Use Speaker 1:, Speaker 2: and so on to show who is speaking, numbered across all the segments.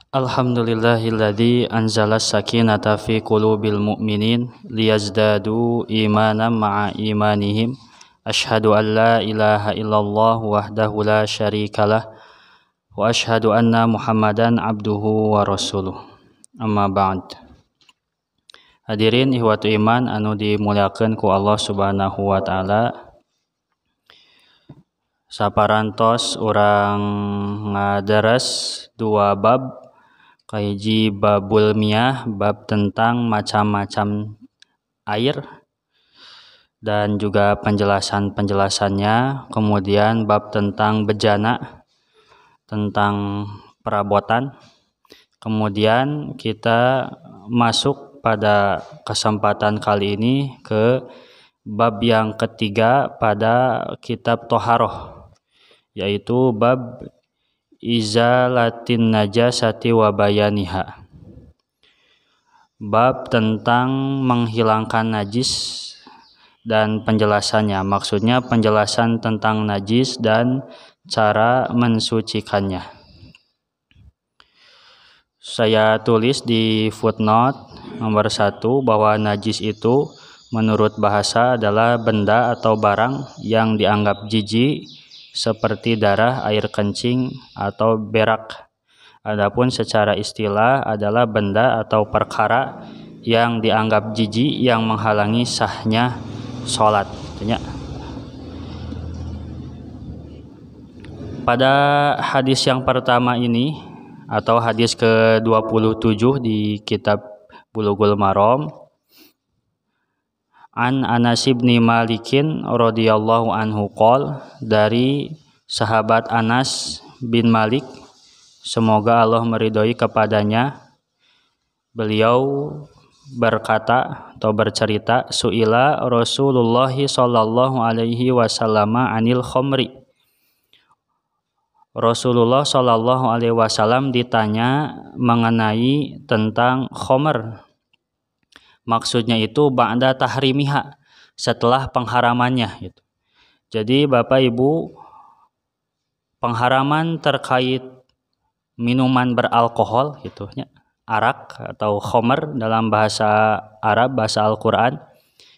Speaker 1: Alhamdulillahilladzi anzala sakinata fi qulubil mu'minin liyazdadu imanan ma'a imanihim. Asyhadu an la ilaha illallah wahdahu la syarikalah wa asyhadu anna Muhammadan abduhu wa rasuluh. Amma ba'd. Hadirin ihwatu iman anu dimuliakeun ku Allah Subhanahu wa taala. Saparantos urang ngadares dua bab. Kahiji babul miyah, bab tentang macam-macam air dan juga penjelasan-penjelasannya. Kemudian bab tentang bejana, tentang perabotan. Kemudian kita masuk pada kesempatan kali ini ke bab yang ketiga pada kitab Toharoh, yaitu bab izalatin najasati wa bayaniha. Bab tentang menghilangkan najis dan penjelasannya. Maksudnya penjelasan tentang najis dan cara mensucikannya. Saya tulis di footnote nomor 1 bahwa najis itu menurut bahasa adalah benda atau barang yang dianggap jijik seperti darah, air kencing, atau berak. Adapun secara istilah adalah benda atau perkara yang dianggap jijik yang menghalangi sahnya sholat. Pada hadis yang pertama ini atau hadis ke-27 di kitab Bulughul Maram, An Anas bin Malikin radhiyallahu anhu qol, dari sahabat Anas bin Malik, semoga Allah meridhoi kepadanya, beliau berkata atau bercerita, su'ila Rasulullah sallallahu alaihi wasallam anil khamri. Rasulullah sallallahu alaihi wasallam ditanya mengenai tentang khamr. Maksudnya itu ba'da tahrimiha, setelah pengharamannya gitu. Jadi Bapak Ibu, pengharaman terkait minuman beralkohol gitu ya, arak atau khamr dalam bahasa Arab, bahasa Al-Qur'an,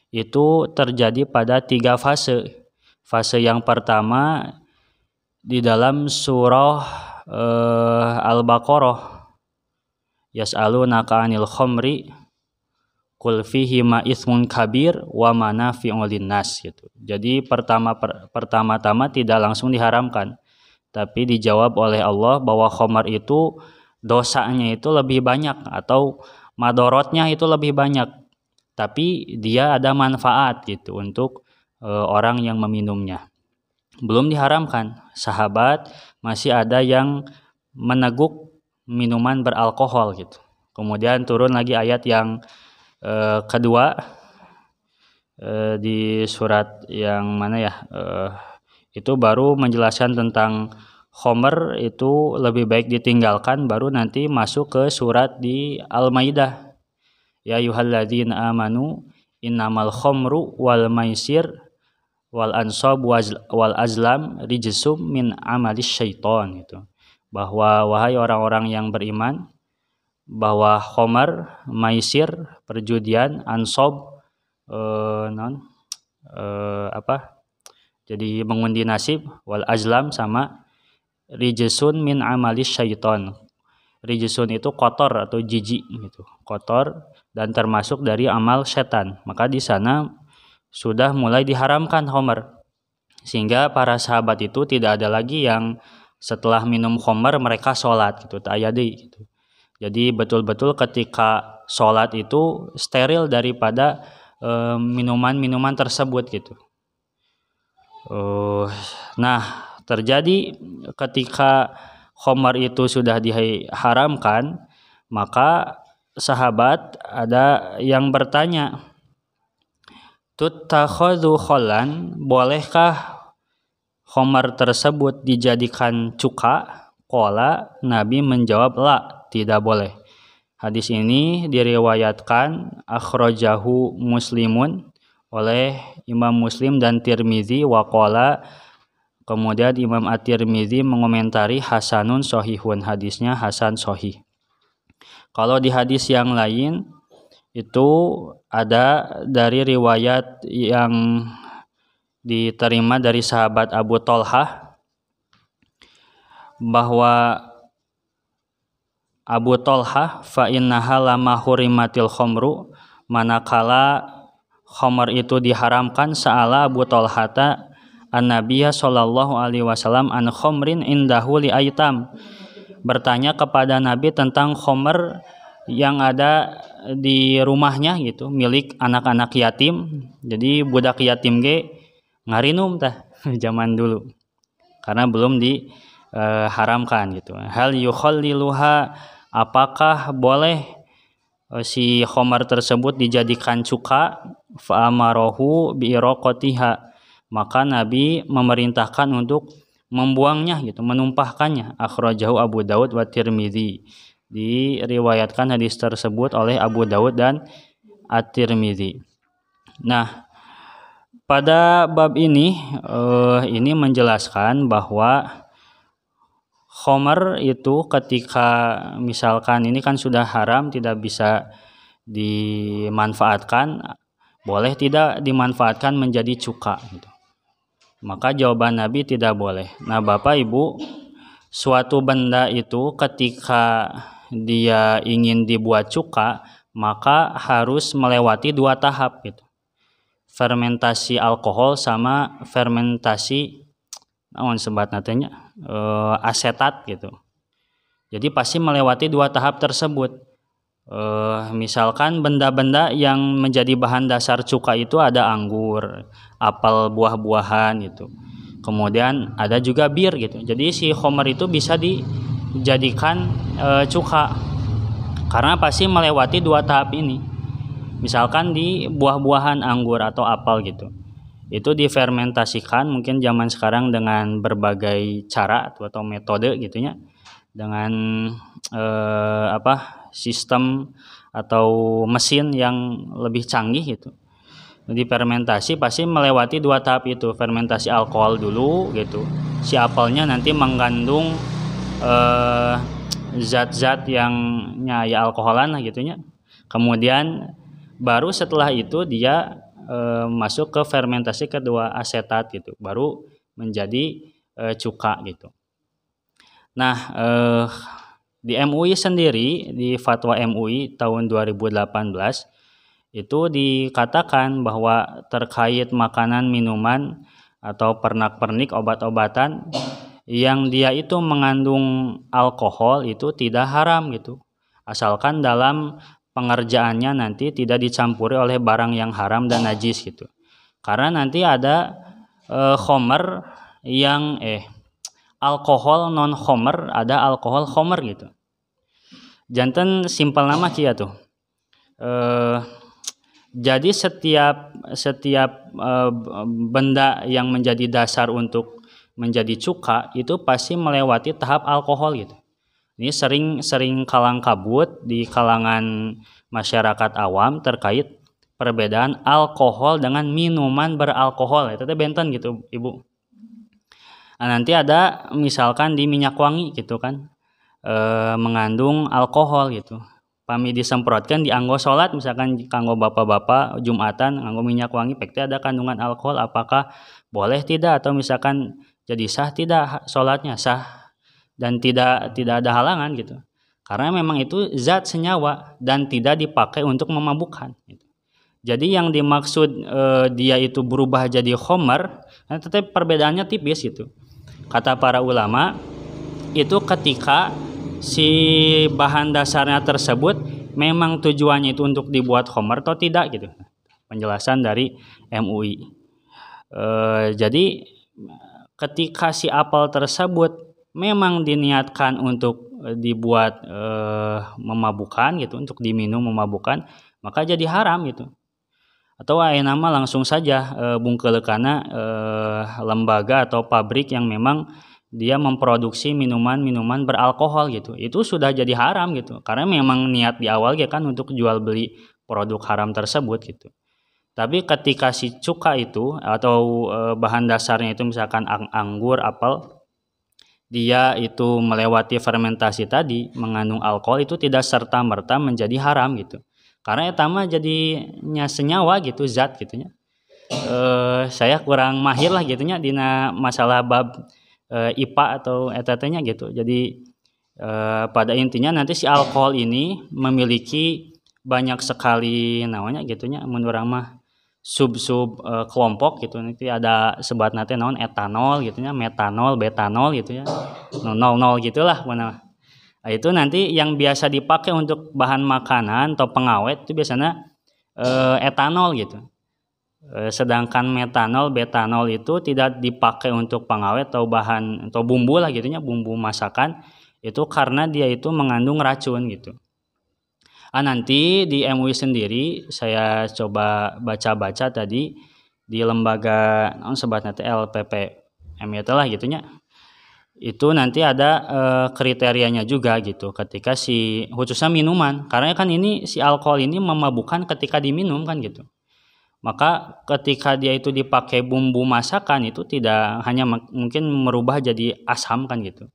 Speaker 1: itu terjadi pada 3 fase. Fase yang pertama di dalam surah Al-Baqarah, yas'alunaka 'anil khamri qul fihi ma itsmun kabir wa manafi'u linnas gitu. Jadi pertama-tama tidak langsung diharamkan, tapi dijawab oleh Allah bahwa khamar itu dosanya itu lebih banyak atau madorotnya itu lebih banyak, tapi dia ada manfaat gitu untuk orang yang meminumnya. Belum diharamkan, sahabat masih ada yang meneguk minuman beralkohol gitu. Kemudian turun lagi ayat yang kedua di surat yang mana ya, itu baru menjelaskan tentang khamr itu lebih baik ditinggalkan, baru nanti masuk ke surat di Al-Maidah, ya ayyuhalladzina amanu innamal khamru wal maisir wal ansab wal azlam rijsum min amalis syaiton gitu. Bahwa wahai orang-orang yang beriman, bahwa khamar, maisir, perjudian, ansab, jadi mengundi nasib, wal azlam sama rijsun min amalis syaiton. Rijsun itu kotor atau jijik gitu, kotor dan termasuk dari amal setan. Maka di sana sudah mulai diharamkan khamar, sehingga para sahabat itu tidak ada lagi yang setelah minum khamar mereka sholat gitu, ta'ayadi gitu. Jadi betul-betul ketika sholat itu steril daripada minuman-minuman tersebut gitu. Nah, terjadi ketika khamar itu sudah diharamkan, maka sahabat ada yang bertanya, tuttakhadhu khallan, bolehkah khamar tersebut dijadikan cuka? Qala, Nabi menjawab, la, tidak boleh. Hadis ini diriwayatkan akhrajahu Muslimun oleh Imam Muslim dan Tirmizi waqala. Kemudian Imam At-Tirmizi mengomentari hasanun sahihun, hadisnya hasan sahih. Kalau di hadis yang lain itu ada dari riwayat yang diterima dari sahabat Abu Thalhah bahwa Abu Thalhah fa innaha lama hurimatil khamru, manakala khamar itu diharamkan, sa'ala Abu Thalhata an-Nabiyya sallallahu alaihi wasallam an khamrin indahu li aitam, bertanya kepada Nabi tentang khamar yang ada di rumahnya gitu, milik anak-anak yatim. Jadi budak yatim ge ngarinum tah zaman dulu karena belum diharamkan gitu. Hal yukhalliluha, apakah boleh si khamar tersebut dijadikan cuka? Fa amarahu bi iraqatiha, maka Nabi memerintahkan untuk membuangnya gitu, menumpahkannya. Akhrajahu Abu Daud wa Tirmizi, diriwayatkan hadis tersebut oleh Abu Daud dan At-Tirmizi. Nah, pada bab ini menjelaskan bahwa khamar itu ketika misalkan ini kan sudah haram, tidak bisa dimanfaatkan, boleh tidak dimanfaatkan menjadi cuka gitu. Maka jawaban Nabi tidak boleh. Nah, Bapak Ibu, suatu benda itu ketika dia ingin dibuat cuka, maka harus melewati dua tahap gitu. Fermentasi alkohol sama fermentasi asetat gitu. Jadi pasti melewati dua tahap tersebut. Misalkan benda-benda yang menjadi bahan dasar cuka itu ada anggur, apel, buah-buahan gitu. Kemudian ada juga bir gitu. Jadi si khamar itu bisa dijadikan cuka karena pasti melewati dua tahap ini. Misalkan di buah-buahan, anggur atau apel gitu, itu difermentasikan mungkin zaman sekarang dengan berbagai cara atau metode gitunya, dengan sistem atau mesin yang lebih canggih gitu. Jadi fermentasi pasti melewati dua tahap itu, fermentasi alkohol dulu gitu. Si apelnya nanti mengandung zat-zat yang ya alkoholan lah gitunya. Kemudian baru setelah itu dia masuk ke fermentasi kedua, asetat gitu, baru menjadi cuka gitu. Nah, di MUI sendiri, di fatwa MUI tahun 2018 itu dikatakan bahwa terkait makanan, minuman atau pernak-pernik, obat-obatan yang dia itu mengandung alkohol itu tidak haram gitu, asalkan dalam pengerjaannya nanti tidak dicampuri oleh barang yang haram dan najis gitu. Karena nanti ada khamar yang alkohol non khamar, ada alkohol khamar gitu. Janten simpel nama kia tuh. Jadi setiap benda yang menjadi dasar untuk menjadi cuka itu pasti melewati tahap alkohol gitu. Ini sering kalang kabut di kalangan masyarakat awam terkait perbedaan alkohol dengan minuman beralkohol. Itu teh benten gitu, Ibu. Nah, nanti ada misalkan di minyak wangi gitu kan, mengandung alkohol gitu. Pami disemprotkan di anggo sholat, misalkan kanggo bapak-bapak Jumatan nganggo minyak wangi, pekte ada kandungan alkohol, apakah boleh tidak? Atau misalkan jadi sah tidak sholatnya? Sah dan tidak ada halangan gitu. Karena memang itu zat senyawa dan tidak dipakai untuk memabukkan gitu. Jadi yang dimaksud dia itu berubah jadi khamar, tetapi perbedaannya tipis gitu. Kata para ulama, itu ketika si bahan dasarnya tersebut memang tujuannya itu untuk dibuat khamar atau tidak gitu. Penjelasan dari MUI. Jadi ketika si apel tersebut memang diniatkan untuk dibuat memabukkan gitu, untuk diminum memabukkan, maka jadi haram gitu. Atau nama langsung saja bungkelekana lembaga atau pabrik yang memang dia memproduksi minuman-minuman beralkohol gitu, itu sudah jadi haram gitu, karena memang niat di awal ya kan untuk jual beli produk haram tersebut gitu. Tapi ketika si cuka itu atau bahan dasarnya itu misalkan anggur, apel, dia itu melewati fermentasi tadi mengandung alkohol, itu tidak serta-merta menjadi haram gitu. Karena eta mah jadinya senyawa gitu, zat gitunya. Saya kurang mahir lah gitunya dina masalah bab IPA atau eta nya gitu. Jadi pada intinya nanti si alkohol ini memiliki banyak sekali namanya gitunya mun urang mah sub-sub kelompok gitu. Nanti ada sebatna teh naon etanol gitunya, metanol, betanol gitu ya. 00 gitulah mana. Nah, itu nanti yang biasa dipakai untuk bahan makanan atau pengawet itu biasanya etanol gitu. Sedangkan metanol, betanol itu tidak dipakai untuk pengawet atau bahan atau bumbu lah gitunya, bumbu masakan itu karena dia itu mengandung racun gitu. Nanti di MUI sendiri saya coba baca-baca tadi di lembaga sebatnya LPPM itu lah gitunya. Itu nanti ada kriterianya juga gitu ketika si khususnya minuman, karena kan ini si alkohol ini memabukkan ketika diminum kan gitu. Maka ketika dia itu dipakai bumbu masakan itu tidak hanya mungkin merubah jadi asam kan gitu.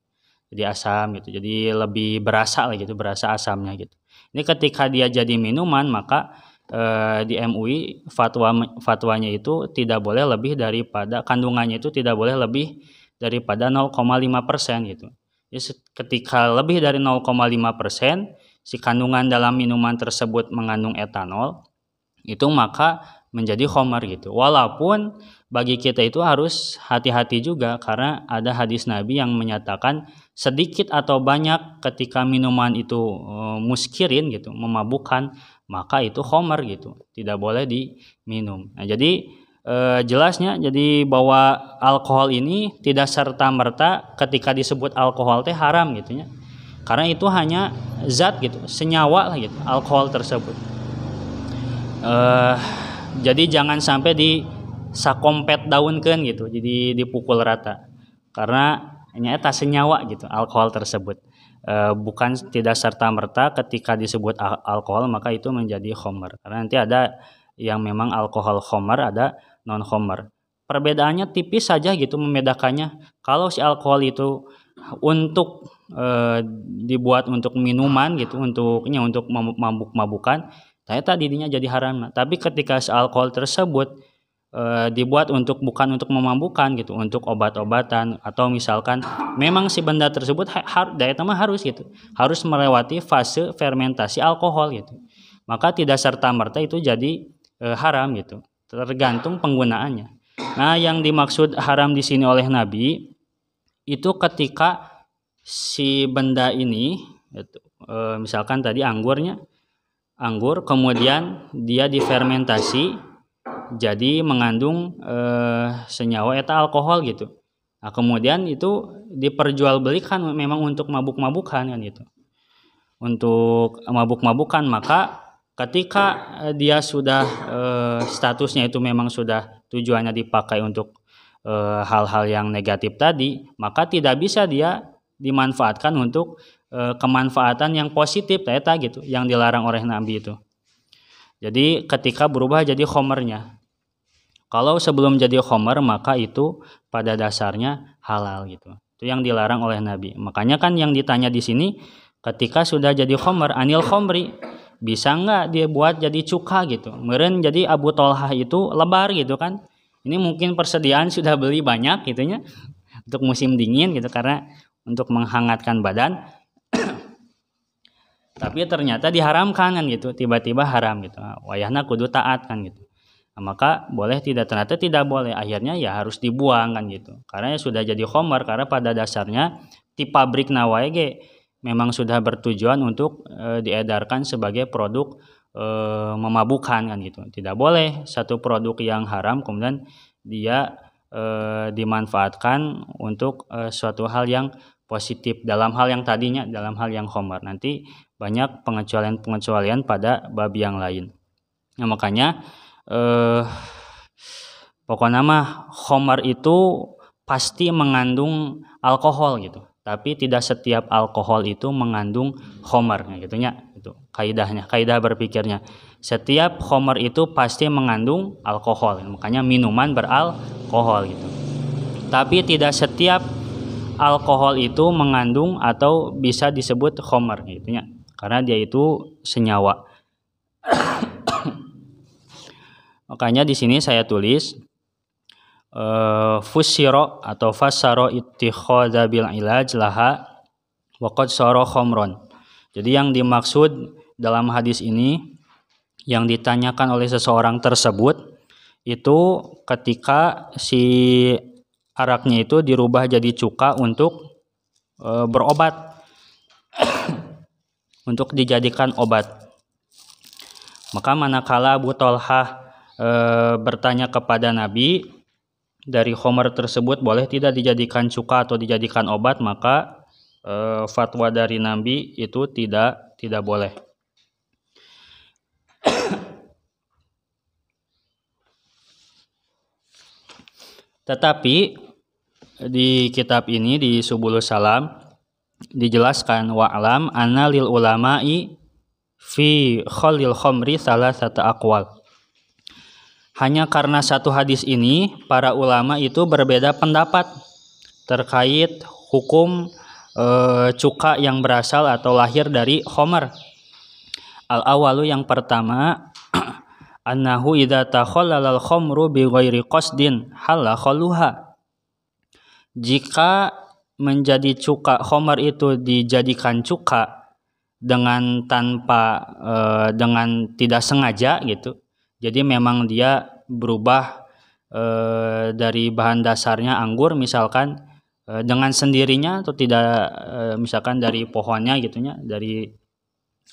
Speaker 1: Jadi asam gitu. Jadi lebih berasa lah gitu, berasa asamnya gitu. Ini ketika dia jadi minuman maka di MUI fatwanya itu tidak boleh lebih daripada kandungannya itu tidak boleh lebih daripada 0,5% gitu. Jadi ketika lebih dari 0,5% si kandungan dalam minuman tersebut mengandung etanol, itu maka menjadi khamar gitu. Walaupun bagi kita itu harus hati-hati juga karena ada hadis Nabi yang menyatakan sedikit atau banyak ketika minuman itu muskirin gitu, memabukkan, maka itu khamar gitu. Tidak boleh diminum. Nah, jadi jelasnya jadi bahwa alkohol ini tidak serta-merta ketika disebut alkohol teh haram gitu ya. Karena itu hanya zat gitu, senyawa lah gitu, alkohol tersebut. Jadi jangan sampai disakompet daunkeun gitu, jadi dipukul rata. Karena nyata senyawa gitu alkohol tersebut. Bukan tidak serta-merta ketika disebut alkohol maka itu menjadi khamar. Karena nanti ada yang memang alkohol khamar, ada non khamar. Perbedaannya tipis saja gitu membedakannya. Kalau si alkohol itu untuk dibuat untuk minuman gitu, untuk mabuk-mabukan, tadinya jadi haram. Tapi ketika si alkohol tersebut dibuat bukan untuk memabukkan gitu, untuk obat-obatan atau misalkan memang si benda tersebut harus gitu, harus melewati fase fermentasi alkohol gitu. Maka tidak serta-merta itu jadi haram gitu, tergantung penggunaannya. Nah, yang dimaksud haram di sini oleh Nabi itu ketika si benda ini gitu, misalkan tadi anggur kemudian dia difermentasi jadi mengandung senyawa eta alkohol gitu. Nah, kemudian itu diperjualbelikan memang untuk mabuk-mabukan kan gitu. Untuk mabuk-mabukan, maka ketika dia sudah statusnya itu memang sudah tujuannya dipakai untuk hal-hal yang negatif tadi, maka tidak bisa dia dimanfaatkan untuk kemanfaatan yang positif eta gitu, yang dilarang oleh Nabi itu. Jadi ketika berubah jadi khamarnya. Kalau sebelum jadi khamar maka itu pada dasarnya halal gitu. Itu yang dilarang oleh Nabi. Makanya kan yang ditanya di sini ketika sudah jadi khamar anil khamri, bisa enggak dia buat jadi cuka gitu. Meureun jadi Abu Tolhah itu lebar gitu kan. Ini mungkin persediaan sudah beli banyak gitunya untuk musim dingin gitu karena untuk menghangatkan badan. Tapi ternyata diharamkan kan gitu, tiba-tiba haram gitu. Wayahna kudu taat kan gitu. Nah, maka boleh tidak, ternyata tidak boleh. Akhirnya ya harus dibuang kan gitu. Karena ya sudah jadi khamar, karena pada dasarnya di pabrik nawae memang sudah bertujuan untuk diedarkan sebagai produk memabukkan kan gitu. Tidak boleh satu produk yang haram kemudian dia dimanfaatkan untuk suatu hal yang positif dalam hal yang tadinya dalam hal yang khamar. Nanti banyak pengecualian pada bab yang lain. Nah, makanya pokoknya mah khamar itu pasti mengandung alkohol gitu. Tapi tidak setiap alkohol itu mengandung khamar gitu nya. gitu. Kaidah berpikirnya. Setiap khamr itu pasti mengandung alkohol. Makanya minuman beralkohol gitu. Tapi tidak setiap alkohol itu mengandung atau bisa disebut khamr gitu ya. Karena dia itu senyawa. Makanya di sini saya tulis fusiro atau fasaro ittikhadha bil ilaj laha waqad sara khamron. Jadi yang dimaksud dalam hadis ini yang ditanyakan oleh seseorang tersebut itu ketika si araknya itu dirubah jadi cuka untuk berobat untuk dijadikan obat. Maka manakala Abu Thalhah bertanya kepada Nabi dari khamr tersebut boleh tidak dijadikan cuka atau dijadikan obat, maka fatwa dari Nabi itu tidak boleh. Tetapi di kitab ini di Subulus Salam dijelaskan wa'lam anna lil ulama'i fi khalil khamri salasata aqwal. Hanya karena satu hadis ini para ulama itu berbeda pendapat terkait hukum cuka yang berasal atau lahir dari khamr. Al-awalu yang pertama annahu idza takhallala al-khamru bi ghairi qasdin halla khalluha. Jika menjadi cuka khamr itu dijadikan cuka dengan dengan tidak sengaja gitu. Jadi memang dia berubah dari bahan dasarnya anggur misalkan dengan sendirinya atau tidak misalkan dari pohonnya gitunya, dari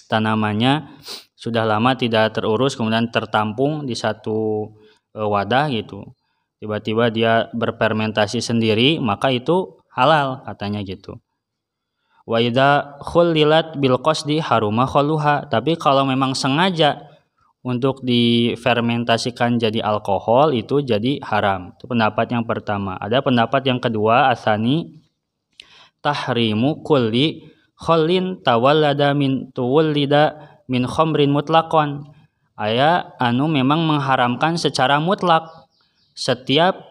Speaker 1: tanamannya sudah lama tidak terurus kemudian tertampung di satu wadah gitu. Tiba-tiba dia berfermentasi sendiri, maka itu halal katanya gitu. Wa idza khullilat bil qasdi haruma khalluha. Tapi kalau memang sengaja untuk difermentasikan jadi alkohol itu jadi haram. Itu pendapat yang pertama. Ada pendapat yang kedua, asani tahrimu kulli khallin tawallada min khamrin mutlaqan. Aya anu memang mengharamkan secara mutlak setiap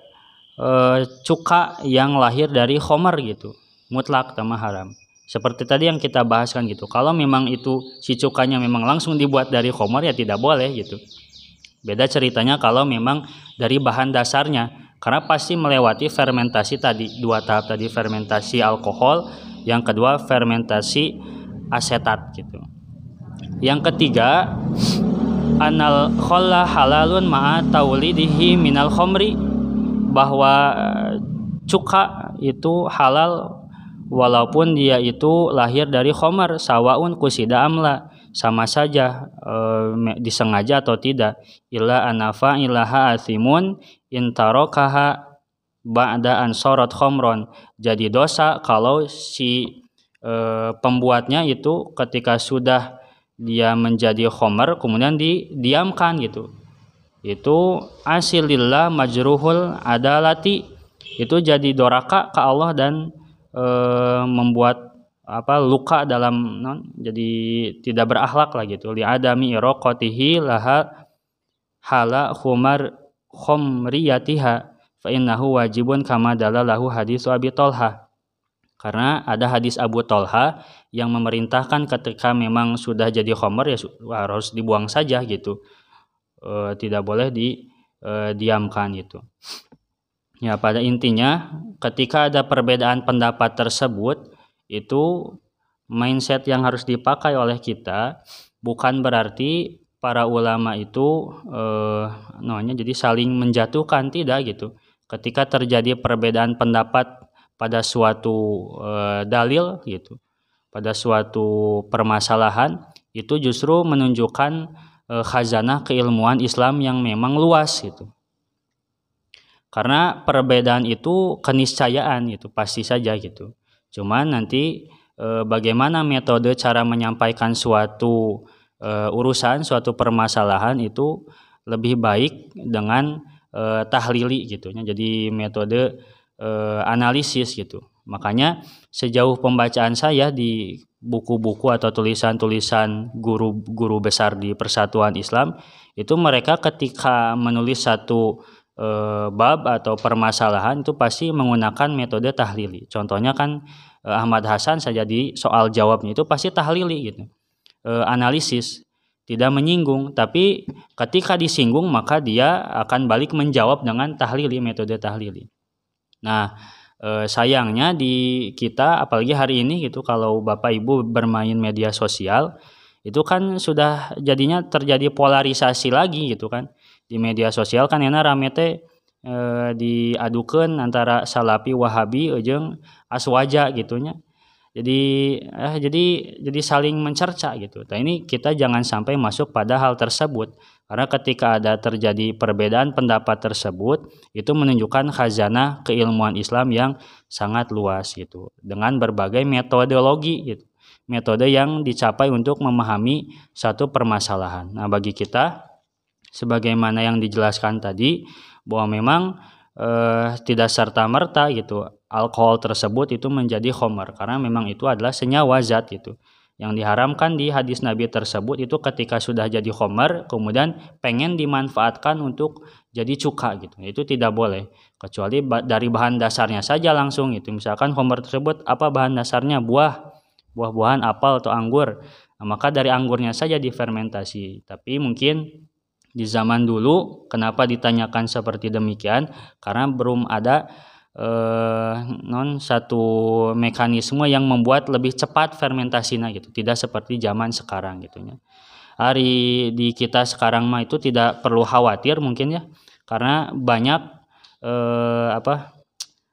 Speaker 1: cuka yang lahir dari khamr gitu. Mutlak sama haram. Seperti tadi yang kita bahaskan gitu. Kalau memang itu si cukanya memang langsung dibuat dari khamr ya tidak boleh gitu. Beda ceritanya kalau memang dari bahan dasarnya, karena pasti melewati fermentasi tadi, dua tahap tadi, fermentasi alkohol, yang kedua fermentasi asetat gitu. Yang ketiga, anal khalla halalun ma'a taulidihi minal khamri, bahwa cuka itu halal walaupun dia itu lahir dari khamr, sawaun kusida amla, sama saja disengaja atau tidak. Illa anafa ilaha athimun intarokaha ba'da ansorot khamron. Jadi dosa kalau si pembuatnya itu ketika sudah dia menjadi khamr kemudian didiamkan gitu. Itu asilillah majruhul adalati, itu jadi doraka ke Allah dan membuat luka dalam jadi tidak berakhlak lah gitu. Li adami iraqatihi laha hala khamriyatiha fa innahu wajibun kama dalalahu hadis Abi Thalhah. Karena ada hadis Abu Thalhah yang memerintahkan ketika memang sudah jadi khamr ya harus dibuang saja gitu. Tidak boleh didiamkan gitu. Ya, pada intinya ketika ada perbedaan pendapat tersebut, itu mindset yang harus dipakai oleh kita bukan berarti para ulama itu jadi saling menjatuhkan, tidak gitu. Ketika terjadi perbedaan pendapat pada suatu dalil gitu, pada suatu permasalahan, itu justru menunjukkan khazanah keilmuan Islam yang memang luas gitu. Karena perbedaan itu keniscayaan itu pasti saja gitu. Cuman nanti bagaimana metode cara menyampaikan suatu urusan, suatu permasalahan itu lebih baik dengan tahlili gitu. Jadi metode analisis gitu. Makanya sejauh pembacaan saya di buku-buku atau tulisan-tulisan guru-guru besar di Persatuan Islam itu mereka ketika menulis satu bab atau permasalahan itu pasti menggunakan metode tahlili. Contohnya kan Ahmad Hasan saja di soal jawabnya itu pasti tahlili gitu. Analisis, tidak menyinggung, tapi ketika disinggung maka dia akan balik menjawab dengan tahlili, metode tahlili. Nah, sayangnya di kita apalagi hari ini gitu, kalau Bapak Ibu bermain media sosial itu kan sudah jadinya terjadi polarisasi lagi gitu kan. Di media sosial kan enak rame teh diadukeun antara Salafi Wahabi jeung Aswaja gitunya. Jadi saling mencerca gitu. Nah, ini kita jangan sampai masuk pada hal tersebut, karena ketika ada terjadi perbedaan pendapat tersebut itu menunjukkan khazanah keilmuan Islam yang sangat luas gitu, dengan berbagai metodologi gitu. Metode yang dicapai untuk memahami satu permasalahan. Nah, bagi kita sebagaimana yang dijelaskan tadi bahwa memang tidak serta-merta gitu alkohol tersebut itu menjadi khamar, karena memang itu adalah senyawa zat gitu. Yang diharamkan di hadis Nabi tersebut itu ketika sudah jadi khamar kemudian pengen dimanfaatkan untuk jadi cuka gitu. Itu tidak boleh kecuali dari bahan dasarnya saja langsung itu. Misalkan khamar tersebut apa bahan dasarnya? Buah-buahan apel atau anggur. Nah, maka dari anggurnya saja difermentasi. Tapi mungkin di zaman dulu kenapa ditanyakan seperti demikian? Karena belum ada satu mekanisme yang membuat lebih cepat fermentasinya gitu. Tidak seperti zaman sekarang gitunya. Hari di kita sekarang mah itu tidak perlu khawatir mungkin ya. Karena banyak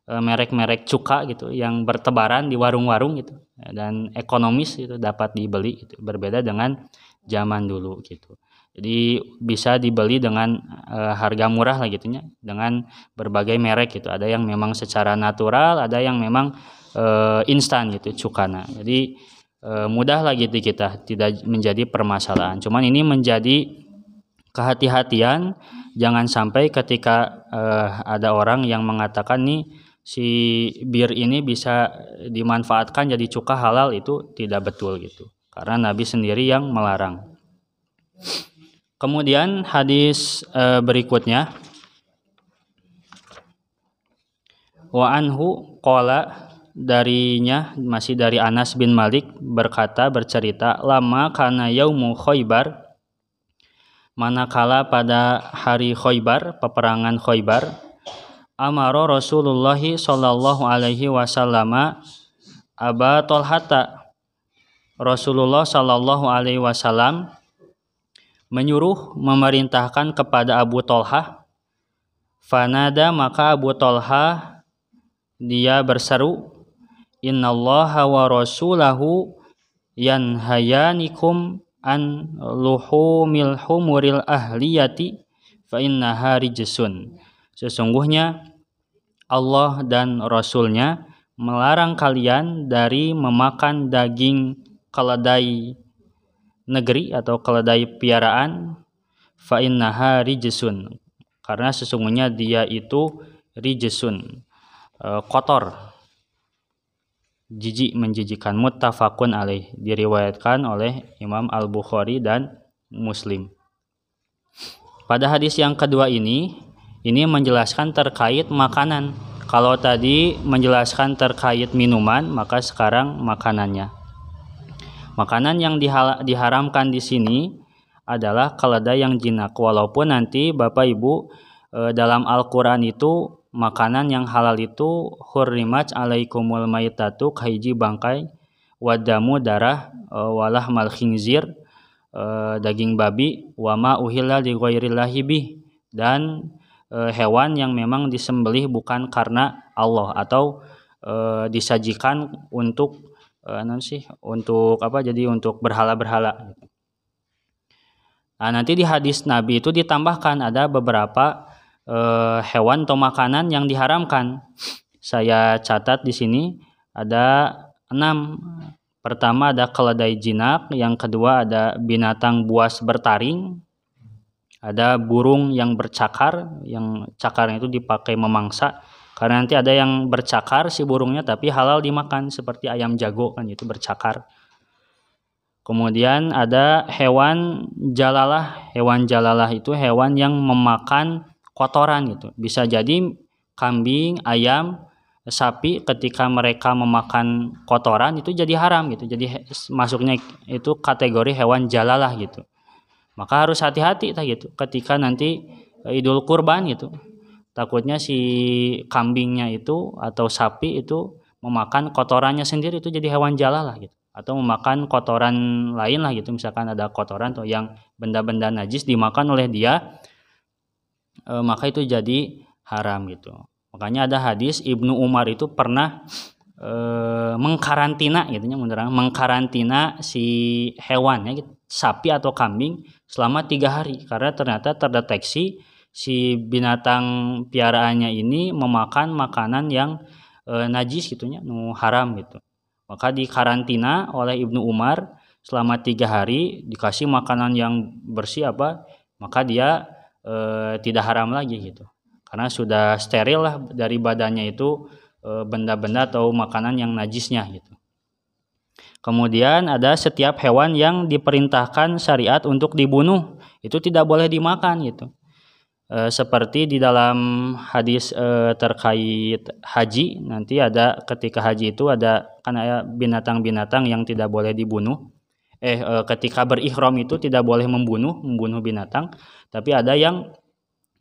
Speaker 1: merek-merek cuka gitu yang bertebaran di warung-warung gitu dan ekonomis itu dapat dibeli gitu. Berbeda dengan zaman dulu gitu. Jadi bisa dibeli dengan harga murah lah gitunya, dengan berbagai merek gitu. Ada yang memang secara natural, ada yang memang instan gitu cukana. Jadi mudah lah gitu kita, tidak menjadi permasalahan. Cuman ini menjadi kehati-hatian, jangan sampai ketika ada orang yang mengatakan nih si bir ini bisa dimanfaatkan jadi cuka halal, itu tidak betul gitu. Karena Nabi sendiri yang melarang. Kemudian hadis berikutnya, wa anhu qala, darinya masih dari Anas bin Malik bercerita lama kana yaumu Khaybar, manakala pada hari Khaybar, peperangan Khaybar, amara Rasulullah sallallahu alaihi wasallam Aba Tolhata, Rasulullah sallallahu alaihi wasallam menyuruh memerintahkan kepada Abu Tolhah. Fanada, maka Abu Tolhah dia berseru, innallaha wa rasulahu yanhayanikum an luhumil humuril ahliyati fa innaha rijsun. Sesungguhnya Allah dan Rasulnya melarang kalian dari memakan daging keledai negeri atau keledai piaraan, fa innaha rijsun, karena sesungguhnya dia itu rijsun, kotor, jijik, menjijikan. Muttafaqun alaih, diriwayatkan oleh Imam Al-Bukhari dan Muslim. Pada hadis yang kedua ini menjelaskan terkait makanan. Kalau tadi menjelaskan terkait minuman, maka sekarang makanannya. Makanan yang diharamkan di sini adalah keledai yang jinak. Walaupun nanti Bapak Ibu dalam Al-Quran itu makanan yang halal itu hurrimat alaikumul maitatu, kahiji bangkai, wadamu darah, walah mal khinzir, daging babi, wama uhilla li ghairillahi bih, dan hewan yang memang disembelih bukan karena Allah atau disajikan untuk untuk berhala-berhala. Nah, nanti di hadis Nabi itu ditambahkan ada beberapa hewan atau makanan yang diharamkan. Saya catat di sini ada 6. Pertama ada keledai jinak, yang kedua ada binatang buas bertaring, ada burung yang bercakar, yang cakarnya itu dipakai memangsa. Karena nanti ada yang bercakar si burungnya tapi halal dimakan, seperti ayam jago kan, itu bercakar. Kemudian ada hewan jalalah. Hewan jalalah itu hewan yang memakan kotoran gitu. Bisa jadi kambing, ayam, sapi ketika mereka memakan kotoran itu jadi haram gitu. Jadi masuknya itu kategori hewan jalalah gitu. Maka harus hati-hati gitu ketika nanti Idul Kurban gitu. Takutnya si kambingnya itu atau sapi itu memakan kotorannya sendiri, itu jadi hewan jalalah gitu. Atau memakan kotoran lain lah gitu, misalkan ada kotoran atau yang benda-benda najis dimakan oleh dia, maka itu jadi haram gitu. Makanya ada hadis Ibnu Umar itu pernah mengkarantina gitunya, mengkarantina si hewan ya gitu, sapi atau kambing selama 3 hari karena ternyata terdeteksi si binatang piaraannya ini memakan makanan yang najis gitunya, haram gitu. Maka dikarantina oleh Ibnu Umar selama 3 hari, dikasih makanan yang bersih maka dia tidak haram lagi gitu. Karena sudah steril lah dari badannya itu benda-benda atau makanan yang najisnya gitu. Kemudian ada setiap hewan yang diperintahkan syariat untuk dibunuh, itu tidak boleh dimakan gitu. Seperti di dalam hadis terkait haji, nanti ada ketika haji itu ada binatang-binatang yang tidak boleh dibunuh. Ketika berihram itu tidak boleh membunuh binatang, tapi ada yang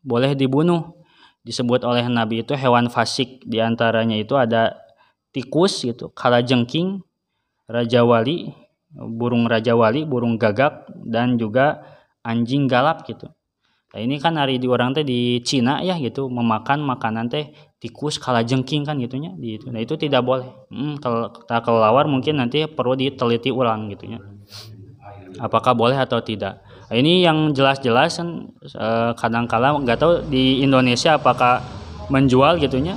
Speaker 1: boleh dibunuh. Disebut oleh Nabi itu hewan fasik, diantaranya itu ada tikus gitu, kalajengking, rajawali, burung rajawali, burung gagak, dan juga anjing galak gitu. Nah, ini kan hari di orang teh di Cina ya gitu, memakan makanan teh tikus kalajengking kan gitunya gitu. Nah itu tidak boleh. Kalau kelawar mungkin nanti perlu diteliti ulang gitunya, apakah boleh atau tidak. Nah, ini yang jelas-jelas kan kadang-kala nggak tahu di Indonesia apakah menjual gitunya.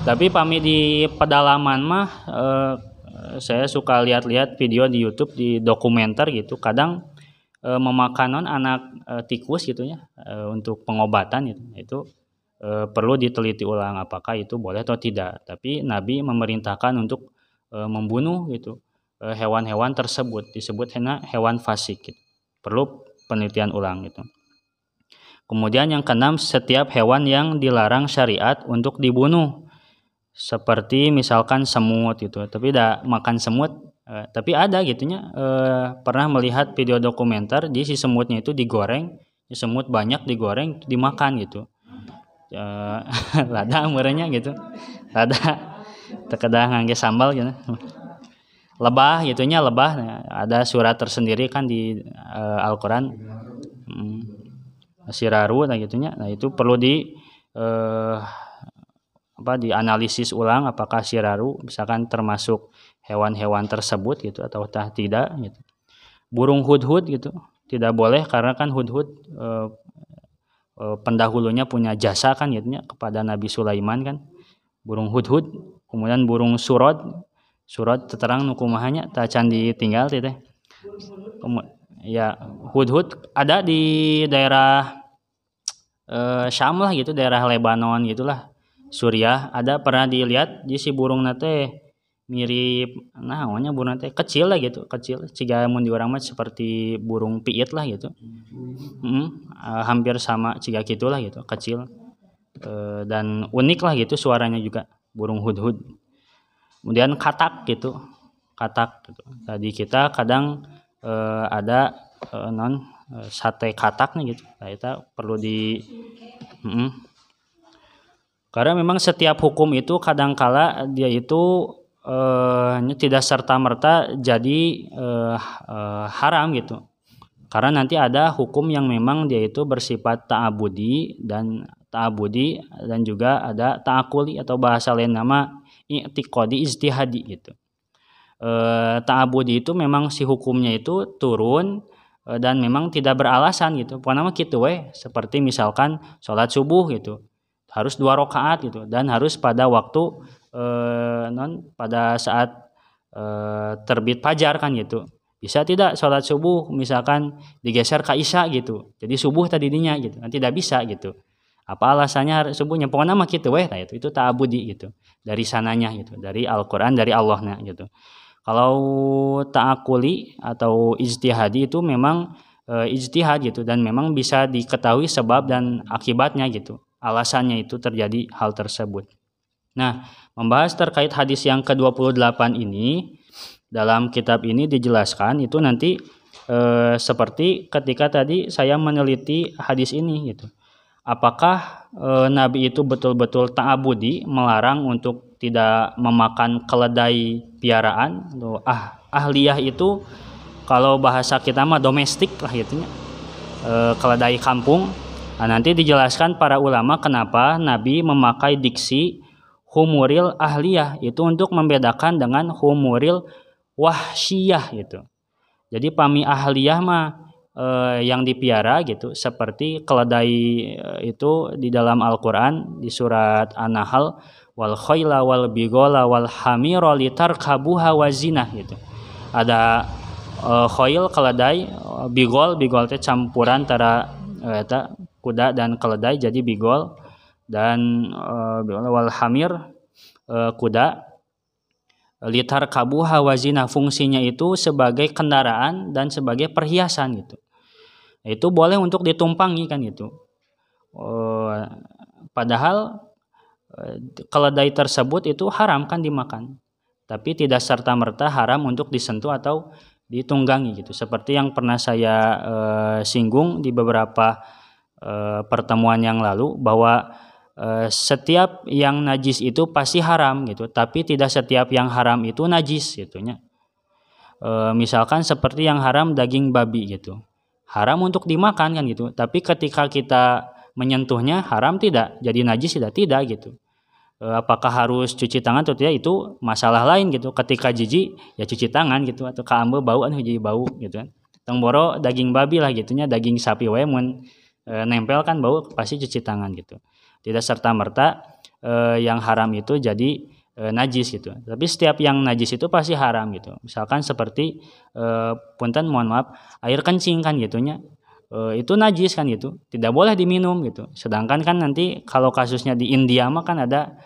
Speaker 1: Tapi pami di pedalaman mah saya suka lihat-lihat video di YouTube, di dokumenter gitu. Kadang memakan anak tikus gitu ya untuk pengobatan gitu. Itu perlu diteliti ulang apakah itu boleh atau tidak. Tapi Nabi memerintahkan untuk membunuh gitu hewan-hewan tersebut, disebut hewan fasik gitu. Perlu penelitian ulang gitu. Kemudian yang keenam, setiap hewan yang dilarang syariat untuk dibunuh, seperti misalkan semut gitu. Tapi tidak makan semut, tapi ada gitunya. Pernah melihat video dokumenter di si semutnya itu digoreng, semut banyak digoreng dimakan gitu. Lada merenya gitu, lada terkadang ngangge sambal gitu. Lebah gitunya, lebah ada surat tersendiri kan di Al-Qur'an, siraru gitunya. Nah itu perlu dianalisis ulang apakah siraru misalkan termasuk hewan-hewan tersebut gitu atau tidak gitu. Burung hudhud gitu tidak boleh karena kan hudhud pendahulunya punya jasa kan gitunya kepada Nabi Sulaiman kan, burung hudhud. Kemudian burung surod terang nu kumahanya tah can ditinggal teh. Ya hudhud ada di daerah Syam lah gitu, daerah Lebanon gitulah, Suriah. Ada pernah dilihat di si burung nate mirip namanya burung nate kecil lah gitu, kecil ciga mun di urang mah seperti burung piit lah gitu. Hampir sama ciga gitulah gitu, kecil dan unik lah gitu suaranya juga, burung hudhud. Kemudian katak gitu. Tadi kita kadang ada sate katak nih gitu. Nah, itu perlu karena memang setiap hukum itu kadangkala dia itu tidak serta-merta jadi haram gitu. Karena nanti ada hukum yang memang dia itu bersifat ta'abudi dan juga ada ta'akuli atau bahasa lain nama i'tiqadi ijtihadi gitu. Ta'abudi itu memang si hukumnya itu turun dan memang tidak beralasan gitu. Pokoknya gitu seperti misalkan sholat subuh gitu harus 2 rakaat gitu dan harus pada waktu pada saat terbit fajar kan gitu. Bisa tidak sholat subuh misalkan digeser ke isya gitu, jadi subuh tadinya gitu, nanti tidak bisa gitu. Apa alasannya subuhnya? Pokoknya gitu nah itu ta'abudi gitu dari sananya gitu, dari Al-Qur'an, dari Allahnya gitu. Kalau ta'akuli atau ijtihadi itu memang ijtihad gitu, dan memang bisa diketahui sebab dan akibatnya gitu, alasannya itu terjadi hal tersebut. Nah, membahas terkait hadis yang ke-28 ini, dalam kitab ini dijelaskan itu nanti seperti ketika tadi saya meneliti hadis ini gitu. Apakah Nabi itu betul-betul ta'abudi, melarang untuk tidak memakan keledai piaraan? Ahliyah itu kalau bahasa kita mah domestik lah gitu, keledai kampung. Nah, nanti dijelaskan para ulama kenapa Nabi memakai diksi humuril ahliyah itu untuk membedakan dengan humuril wahsyiyah gitu. Jadi pami ahliyah mah yang dipiara gitu, seperti keledai itu di dalam Al-Qur'an di surat An-Nahl, wal khayla wal bigola wal hamira litarkabuha wazinah gitu. Ada khayl keledai, bigol teh campuran antara eta kuda dan keledai jadi bigol, dan wal hamir kuda, litar kabuha wazina fungsinya itu sebagai kendaraan dan sebagai perhiasan gitu. Itu boleh untuk ditumpangi kan itu. Padahal keledai tersebut itu haram kan dimakan, tapi tidak serta-merta haram untuk disentuh atau ditunggangi gitu. Seperti yang pernah saya singgung di beberapa pertemuan yang lalu, bahwa setiap yang najis itu pasti haram gitu, tapi tidak setiap yang haram itu najis gitunya. Misalkan seperti yang haram daging babi gitu, haram untuk dimakan kan gitu, tapi ketika kita menyentuhnya haram tidak, jadi najis tidak gitu. Apakah harus cuci tangan atau tidak itu masalah lain gitu. Ketika jijik ya cuci tangan gitu, atau kaambe bau anu jadi bau gitu kan. Tengboro daging babi lah gitunya, daging sapi wae mun nempel kan bau, pasti cuci tangan gitu. Tidak serta-merta yang haram itu jadi najis gitu. Tapi setiap yang najis itu pasti haram gitu. Misalkan seperti punten mohon maaf, air kencing kan gitunya. Itu najis kan gitu, tidak boleh diminum gitu. Sedangkan kan nanti kalau kasusnya di India mah kan ada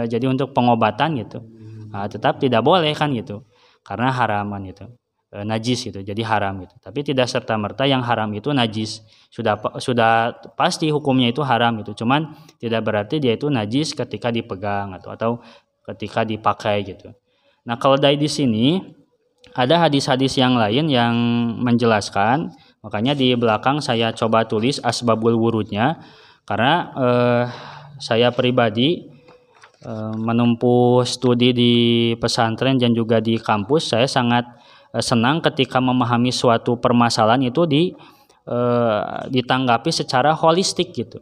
Speaker 1: jadi untuk pengobatan gitu. Nah, tetap tidak boleh kan gitu. Karena haraman gitu. Najis gitu, jadi haram gitu. Tapi tidak serta-merta yang haram itu najis. Sudah pasti hukumnya itu haram gitu. Cuman tidak berarti dia itu najis ketika dipegang atau ketika dipakai gitu. Nah, kalau dari di sini ada hadis-hadis yang lain yang menjelaskan, makanya di belakang saya coba tulis asbabul wurudnya, karena saya pribadi menempuh studi di pesantren dan juga di kampus, saya sangat senang ketika memahami suatu permasalahan itu ditanggapi secara holistik gitu.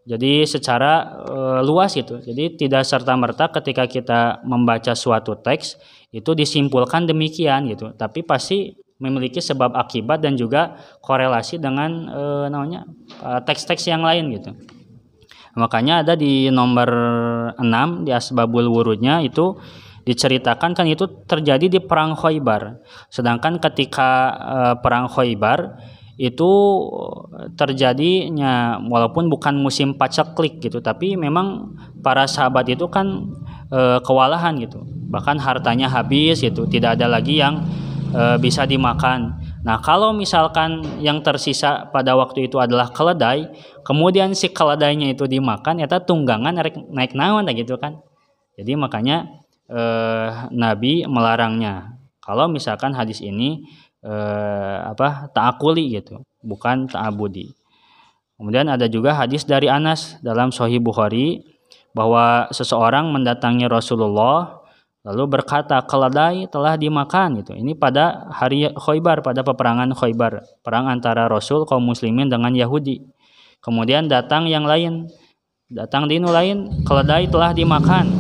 Speaker 1: Jadi secara luas gitu. Jadi tidak serta-merta ketika kita membaca suatu teks itu disimpulkan demikian gitu. Tapi pasti memiliki sebab akibat dan juga korelasi dengan teks-teks yang lain gitu. Makanya ada di nomor 6 di asbabul wurudnya itu diceritakan kan itu terjadi di perang Khaybar. Sedangkan ketika perang Khaybar itu terjadinya walaupun bukan musim paceklik gitu, tapi memang para sahabat itu kan kewalahan gitu, bahkan hartanya habis gitu, tidak ada lagi yang bisa dimakan. Nah, kalau misalkan yang tersisa pada waktu itu adalah keledai, kemudian si keledainya itu dimakan, eta tunggangan naik naon gitu kan. Jadi makanya Nabi melarangnya. Kalau misalkan hadis ini ta'akuli gitu, bukan ta'abudi. Kemudian ada juga hadis dari Anas dalam Sahih Bukhari bahwa seseorang mendatangi Rasulullah lalu berkata, keledai telah dimakan gitu. Ini pada hari Khaybar, pada peperangan Khaybar, perang antara Rasul kaum muslimin dengan Yahudi. Kemudian datang yang lain, datang dinu lain, keledai telah dimakan.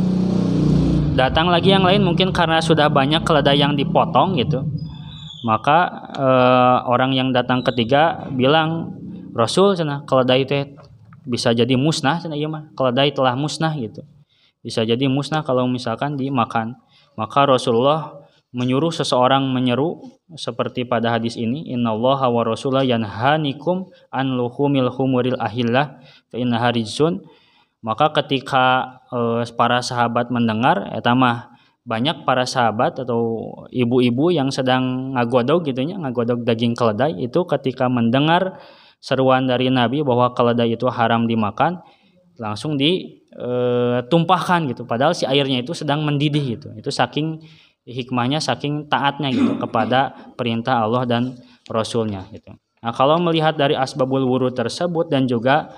Speaker 1: Datang lagi yang lain, mungkin karena sudah banyak keledai yang dipotong gitu. Maka orang yang datang ketiga bilang, Rasul cenah keledai teh bisa jadi musnah cenah ieu mah. Keledai telah musnah gitu. Bisa jadi musnah kalau misalkan dimakan. Maka Rasulullah menyuruh seseorang menyeru seperti pada hadis ini, innallaha wa rasulahu yanhanikum an luhumil humuril ahillah fa innaha rijsun. Maka ketika para sahabat mendengar eta mah banyak para sahabat atau ibu-ibu yang sedang ngagodog gitunya, ngagodog daging keledai itu ketika mendengar seruan dari Nabi bahwa keledai itu haram dimakan, langsung ditumpahkan gitu. Padahal si airnya itu sedang mendidih gitu. Itu saking hikmahnya, saking taatnya gitu kepada perintah Allah dan Rasulnya gitu. Nah, kalau melihat dari asbabul wurud tersebut dan juga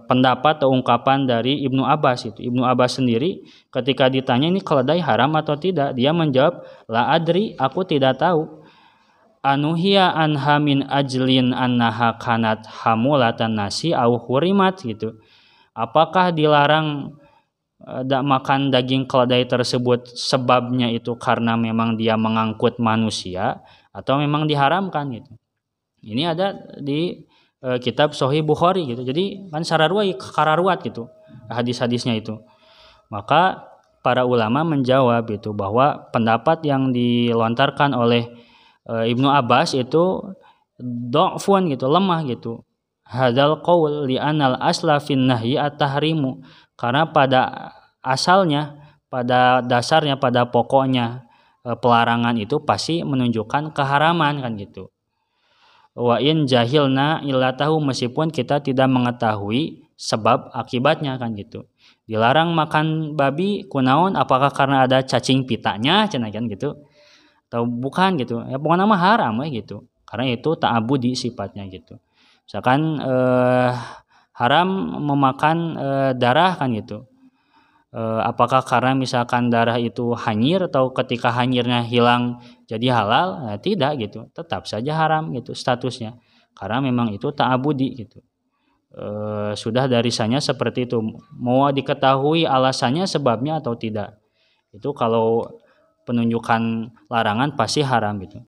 Speaker 1: pendapat atau ungkapan dari Ibnu Abbas itu. Ibnu Abbas sendiri ketika ditanya ini keledai haram atau tidak, dia menjawab la adri, aku tidak tahu. Anuhiya anha min ajlin annaha kanat hamulatan nasi au hurimat gitu. Apakah dilarang makan daging keledai tersebut sebabnya itu karena memang dia mengangkut manusia atau memang diharamkan gitu. Ini ada di kitab Sahih Bukhari gitu. Jadi kan kararuat gitu hadis-hadisnya itu. Maka para ulama menjawab itu bahwa pendapat yang dilontarkan oleh Ibnu Abbas itu dha'fun gitu, lemah gitu. Hadzal qaul li anal asla fin nahyi at-tahrimu. Karena pada asalnya, pada dasarnya, pada pokoknya pelarangan itu pasti menunjukkan keharaman kan gitu. Wa in jahilna illatahu, meskipun kita tidak mengetahui sebab akibatnya kan gitu. Dilarang makan babi kunaon, apakah karena ada cacing pitanya cenah kan gitu atau bukan gitu. Ya pokoknya mah haram gitu. Karena itu ta'abudi sifatnya gitu. Misalkan haram memakan darah kan gitu. Apakah karena misalkan darah itu hanyir atau ketika hanyirnya hilang jadi halal? Nah, tidak gitu, tetap saja haram gitu statusnya karena memang itu ta'abudi gitu. Sudah dari sananya seperti itu, mau diketahui alasannya sebabnya atau tidak, itu kalau penunjukan larangan pasti haram gitu.